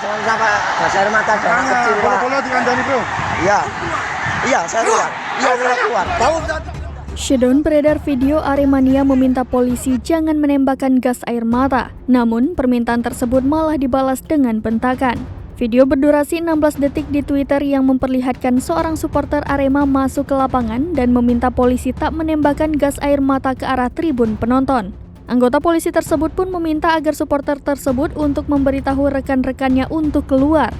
jangan sampai gas air mata dan kecil, Pak. Bola dikandani, Bro. Iya. Iya, saya keluar. Iya, saya keluar. Tahu Showdown beredar video Aremania meminta polisi jangan menembakkan gas air mata. Namun, permintaan tersebut malah dibalas dengan bentakan. Video berdurasi 16 detik di Twitter yang memperlihatkan seorang supporter Arema masuk ke lapangan dan meminta polisi tak menembakkan gas air mata ke arah tribun penonton. Anggota polisi tersebut pun meminta agar supporter tersebut untuk memberitahu rekan-rekannya untuk keluar.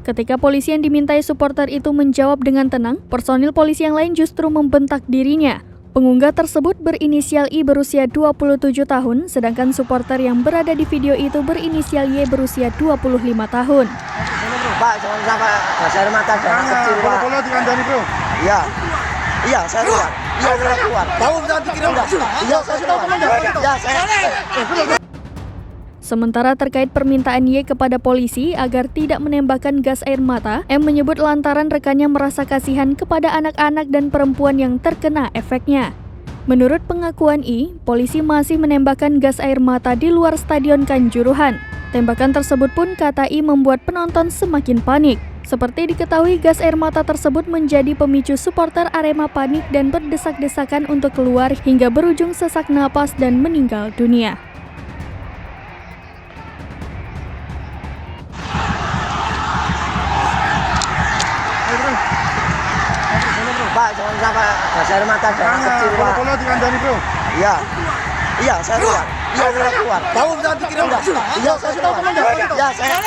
Ketika polisi yang dimintai supporter itu menjawab dengan tenang, personil polisi yang lain justru membentak dirinya. Pengunggah tersebut berinisial I berusia 27 tahun, sedangkan supporter yang berada di video itu berinisial Y berusia 25 tahun. Pak, jangan sampai gas air mata dan kecil, Pak. Bola dikandani, Bro. Iya. Iya, saya keluar. Iya, saya keluar. Tahu bisa dikirim enggak? Iya, saya keluar. Iya, saya. Sementara terkait permintaan Y kepada polisi agar tidak menembakkan gas air mata, M menyebut lantaran rekannya merasa kasihan kepada anak-anak dan perempuan yang terkena efeknya. Menurut pengakuan I, polisi masih menembakkan gas air mata di luar Stadion Kanjuruhan. Tembakan tersebut pun kata I membuat penonton semakin panik. Seperti diketahui, gas air mata tersebut menjadi pemicu supporter Arema panik dan berdesak-desakan untuk keluar hingga berujung sesak napas dan meninggal dunia. Pak, jangan sampai gas air mata dan kecil, Pak. Bola dikandani, Bro. Iya. Iya, saya keluar. Iya, saya keluar. Tahu bisa dikirim enggak? Iya, saya keluar. Iya, saya.